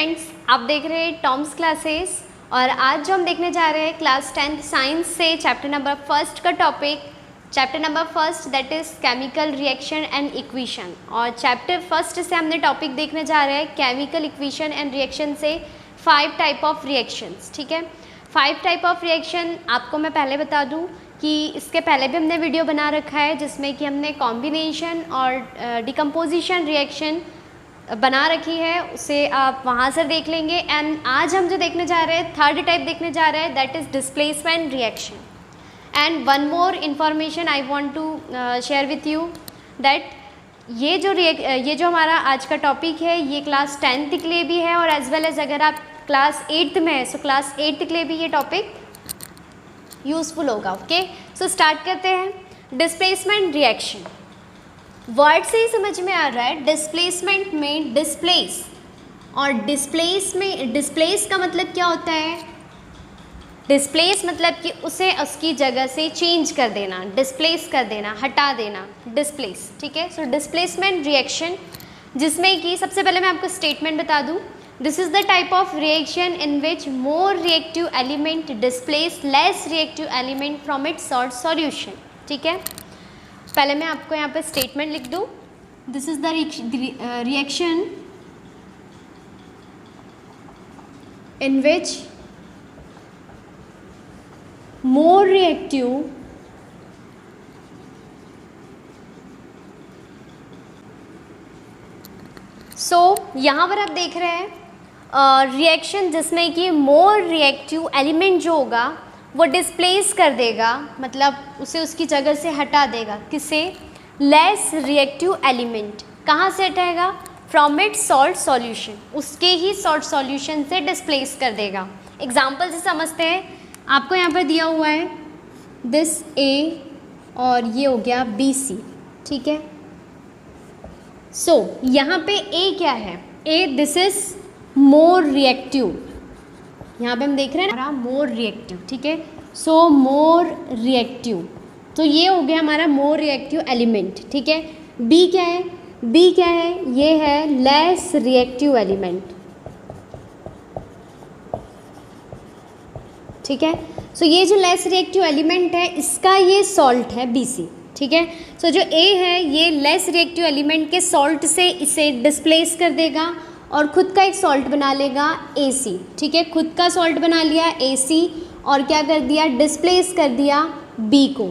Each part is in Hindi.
फ्रेंड्स, आप देख रहे हैं टॉम्स क्लासेस और आज जो हम देखने जा रहे हैं क्लास 10th साइंस से चैप्टर नंबर फर्स्ट का topic, chapter number first that is chemical reaction and equation. और चैप्टर फर्स्ट से हमने टॉपिक देखने जा रहे हैं केमिकल इक्वेशन एंड रिएक्शन से 5 टाइप ऑफ रिएक्शंस। ठीक है, 5 टाइप ऑफ रिएक्शन आपको मैं पहले बता दूं कि इसके पहले भी हमने वीडियो बना रखा है जिसमें कि हमने कॉम्बिनेशन और डिकम्पोजिशन रिएक्शन बना रखी है, उसे आप वहाँ से देख लेंगे। एंड आज हम जो देखने जा रहे हैं, थर्ड टाइप देखने जा रहे हैं, that is displacement reaction. And one more information I want to share with you that ये जो हमारा आज का टॉपिक है ये क्लास 10th के लिए भी है और एज वेल एज अगर आप क्लास 8th में है सो क्लास 8th के लिए भी ये टॉपिक यूज़फुल होगा। ओके, सो स्टार्ट करते हैं। डिस्प्लेसमेंट रिएक्शन वर्ड से ही समझ में आ रहा है। डिस्प्लेसमेंट में डिस्प्लेस और डिस्प्लेस में डिस्प्लेस का मतलब क्या होता है? डिस्प्लेस मतलब कि उसे उसकी जगह से चेंज कर देना, डिस्प्लेस कर देना, हटा देना, डिस्प्लेस। ठीक है, सो डिस्प्लेसमेंट रिएक्शन जिसमें कि सबसे पहले मैं आपको स्टेटमेंट बता दूं, this is the type of reaction in which more reactive element displace less reactive element from its solution. ठीक है, पहले मैं आपको यहाँ पे स्टेटमेंट लिख दूँ, this is the reaction in which more reactive यहाँ पर आप देख रहे हैं रिएक्शन जिसमें कि मोर रिएक्टिव एलिमेंट जो होगा वो डिस्प्लेस कर देगा, मतलब उसे उसकी जगह से हटा देगा। किसे? Less reactive element. कहाँ से हटाएगा? फ्रॉम इट्स सॉल्ट सॉल्यूशन, उसके ही सॉल्ट सॉल्यूशन से डिस्प्लेस कर देगा। एग्जाम्पल से समझते हैं, आपको यहाँ पर दिया हुआ है दिस ए और ये हो गया बी सी। ठीक है, सो यहाँ पे ए क्या है? ए दिस इज मोर रिएक्टिव, यहाँ पे हम देख रहे हैं हमारा मोर रिएक्टिव। ठीक है, सो मोर रिएक्टिव, तो ये हो गया हमारा मोर रिएक्टिव एलिमेंट। ठीक है, बी क्या है? बी क्या है? ये है लेस रिएक्टिव एलिमेंट। ठीक है, सो ये जो लेस रिएक्टिव एलिमेंट है इसका ये सॉल्ट है BC। ठीक है, सो जो ए है ये लेस रिएक्टिव एलिमेंट के सॉल्ट से इसे डिस्प्लेस कर देगा और ख़ुद का एक सॉल्ट बना लेगा AC। ठीक है, खुद का सॉल्ट बना लिया AC और क्या कर दिया? डिस्प्लेस कर दिया B को,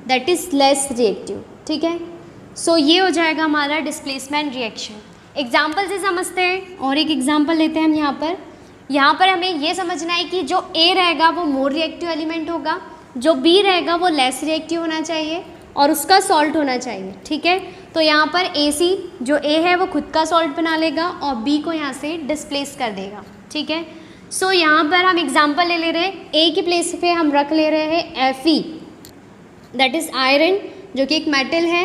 दैट इज़ लेस रिएक्टिव। ठीक है, सो ये हो जाएगा हमारा डिस्प्लेसमेंट रिएक्शन। एग्जाम्पल से समझते हैं और एक एग्जाम्पल लेते हैं हम यहाँ पर हमें ये समझना है कि जो A रहेगा वो मोर रिएक्टिव एलिमेंट होगा, जो B रहेगा वो लेस रिएक्टिव होना चाहिए और उसका सॉल्ट होना चाहिए। ठीक है, तो यहाँ पर AC जो A है वो खुद का सॉल्ट बना लेगा और B को यहाँ से डिस्प्लेस कर देगा। ठीक है, सो यहाँ पर हम एग्जांपल ले रहे हैं, A की प्लेस पे हम रख ले रहे हैं Fe, दैट इज़ आयरन जो कि एक मेटल है।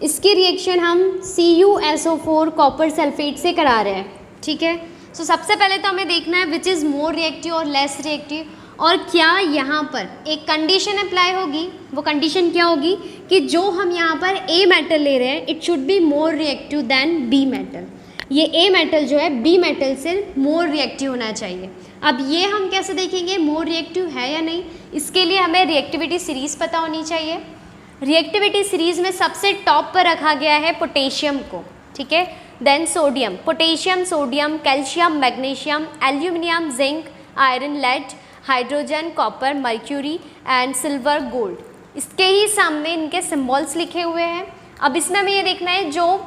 इसकी रिएक्शन हम CuSO4 कॉपर सल्फेट से करा रहे हैं। ठीक है, सो सबसे पहले तो हमें देखना है विच इज़ मोर रिएक्टिव और लेस रिएक्टिव, और क्या यहाँ पर एक कंडीशन अप्लाई होगी। वो कंडीशन क्या होगी कि जो हम यहाँ पर A मेटल ले रहे हैं it should be more reactive than B metal. ये A मेटल जो है B मेटल से मोर रिएक्टिव होना चाहिए। अब ये हम कैसे देखेंगे मोर रिएक्टिव है या नहीं? इसके लिए हमें रिएक्टिविटी सीरीज़ पता होनी चाहिए। रिएक्टिविटी सीरीज़ में सबसे टॉप पर रखा गया है पोटेशियम को। ठीक है, then sodium, potassium, sodium, calcium, magnesium, aluminium, zinc, iron, lead, hydrogen, copper, mercury and silver, gold. इसके ही सामने इनके सिंबल्स लिखे हुए हैं। अब इसमें हमें ये देखना है जो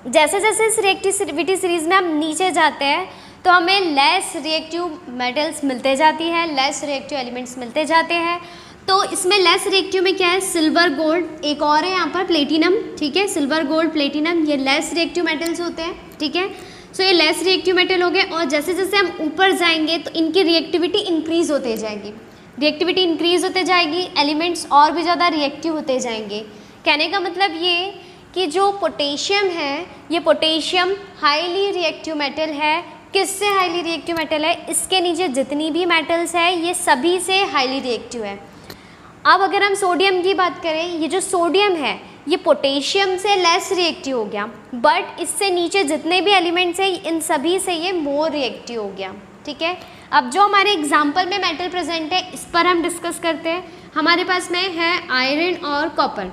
जैसे जैसे इस रिएक्टिविटी सीरीज़ में हम नीचे जाते हैं तो हमें लेस रिएक्टिव मेटल्स मिलते जाती हैं, लेस रिएक्टिव एलिमेंट्स मिलते जाते हैं। तो इसमें लेस रिएक्टिव में क्या है? सिल्वर, गोल्ड, एक और है यहाँ पर प्लेटिनम। ठीक है, सिल्वर, गोल्ड, प्लेटिनम ये लेस रिएक्टिव मेटल्स होते हैं। ठीक है, सो ये लेस रिएक्टिव मेटल हो गए और जैसे जैसे हम ऊपर जाएंगे तो इनकी रिएक्टिविटी इंक्रीज़ होते जाएगी। रिएक्टिविटी इंक्रीज़ होते जाएगी, एलिमेंट्स और भी ज़्यादा रिएक्टिव होते जाएंगे। कहने का मतलब ये कि जो पोटेशियम है ये पोटेशियम हाईली रिएक्टिव मेटल है। किससे हाईली रिएक्टिव मेटल है? इसके नीचे जितनी भी मेटल्स है ये सभी से हाईली रिएक्टिव है। अब अगर हम सोडियम की बात करें, ये जो सोडियम है ये पोटेशियम से लेस रिएक्टिव हो गया, बट इससे नीचे जितने भी एलिमेंट्स हैं इन सभी से ये मोर रिएक्टिव हो गया, ठीक है। अब जो हमारे एग्जाम्पल में मेटल प्रेजेंट है इस पर हम डिस्कस करते हैं। हमारे पास में है आयरन और कॉपर,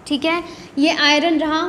ठीक है, ये आयरन रहा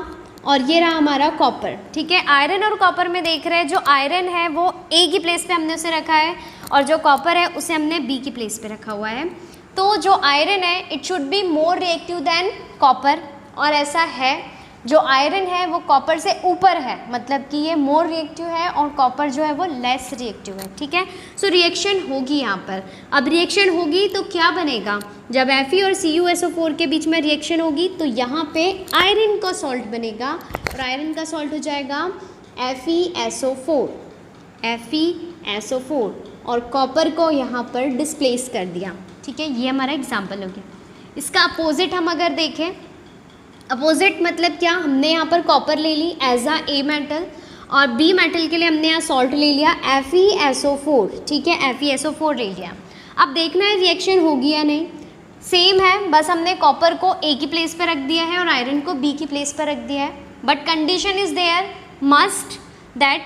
और ये रहा हमारा कॉपर, ठीक है। आयरन और कॉपर में देख रहे हैं, जो आयरन है वो ए की प्लेस पे हमने उसे रखा है और जो कॉपर है उसे हमने बी की प्लेस पे रखा हुआ है। तो जो आयरन है it should be more reactive than copper, और ऐसा है। जो आयरन है वो कॉपर से ऊपर है, मतलब कि ये मोर रिएक्टिव है और कॉपर जो है वो लेस रिएक्टिव है, ठीक है। सो रिएक्शन होगी यहाँ पर। अब रिएक्शन होगी तो क्या बनेगा, जब Fe और CuSO4 के बीच में रिएक्शन होगी तो यहाँ पे आयरन का सॉल्ट बनेगा और आयरन का सॉल्ट हो जाएगा FeSO4 और कॉपर को यहाँ पर डिस्प्लेस कर दिया, ठीक है। ये हमारा एग्जाम्पल हो गया। इसका अपोजिट हम अगर देखें, अपोजिट मतलब क्या, हमने यहाँ पर कॉपर ले ली एज आ ए मेटल और बी मेटल के लिए हमने यहाँ सॉल्ट ले लिया FeSO4, ठीक है, FeSO4 ले लिया। अब देखना है रिएक्शन होगी या नहीं। सेम है, बस हमने कॉपर को ए की प्लेस पर रख दिया है और आयरन को बी की प्लेस पर रख दिया है, but condition is there must that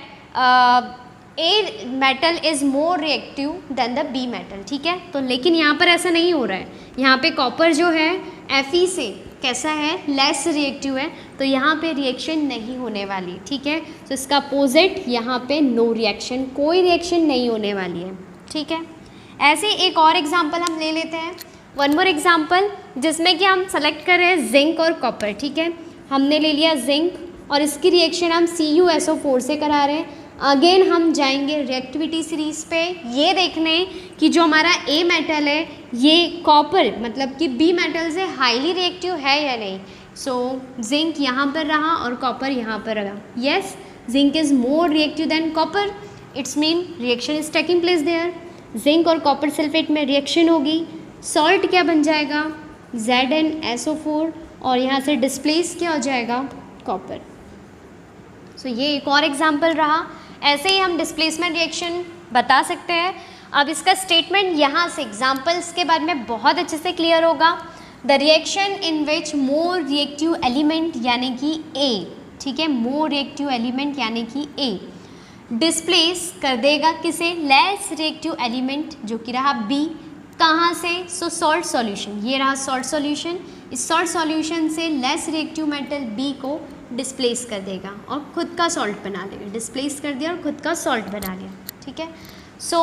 A metal is more reactive than the B metal, ठीक है। तो लेकिन यहाँ पर ऐसा नहीं हो रहा है, यहाँ पे कॉपर जो है Fe से कैसा है, लेस रिएक्टिव है, तो यहाँ पे रिएक्शन नहीं होने वाली, ठीक है। तो इसका अपोजिट यहाँ पे नो रिएक्शन, कोई रिएक्शन नहीं होने वाली है, ठीक है। ऐसे एक और एग्जांपल हम ले लेते हैं, वन मोर एग्जांपल, जिसमें कि हम सेलेक्ट कर रहे हैं जिंक और कॉपर, ठीक है। हमने ले लिया जिंक और इसकी रिएक्शन हम CuSO4 से करा रहे हैं। अगेन हम जाएंगे रिएक्टिविटी सीरीज़ पे, ये देखने कि जो हमारा ए मेटल है ये कॉपर मतलब कि बी मेटल से हाईली रिएक्टिव है या नहीं। सो जिंक यहाँ पर रहा और कॉपर यहाँ पर रहा। Yes, zinc is more reactive than copper, it's mean reaction is taking place there. Zinc और कॉपर सल्फेट में रिएक्शन होगी, सॉल्ट क्या बन जाएगा, ZnSO4 और यहाँ से डिस्प्लेस क्या हो जाएगा, कॉपर। सो ये एक और एग्जाम्पल रहा। ऐसे ही हम डिस्प्लेसमेंट रिएक्शन बता सकते हैं। अब इसका स्टेटमेंट यहाँ से एग्जाम्पल्स के बारे में बहुत अच्छे से क्लियर होगा। The reaction in which more reactive element यानी कि ए, ठीक है, मोर रिएक्टिव एलिमेंट यानी कि ए डिस्प्लेस कर देगा किसे, लेस रिएक्टिव एलिमेंट जो कि रहा बी। कहाँ से, सो सॉल्ट सॉल्यूशन, ये रहा सॉल्ट सॉल्यूशन। इस सॉल्ट सॉल्यूशन से लेस रिएक्टिव मेटल बी को डिस्प्लेस कर देगा और खुद का सॉल्ट बना लेगा। डिस्प्लेस कर दिया और खुद का सॉल्ट बना लिया, ठीक है। सो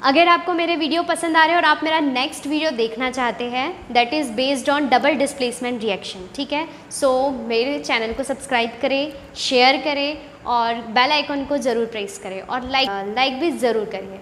अगर आपको मेरे वीडियो पसंद आ रहे हैं और आप मेरा नेक्स्ट वीडियो देखना चाहते हैं that is based on double displacement reaction, ठीक है, सो मेरे चैनल को सब्सक्राइब करें, शेयर करें और बेल आइकन को ज़रूर प्रेस करें और लाइक भी ज़रूर करिए।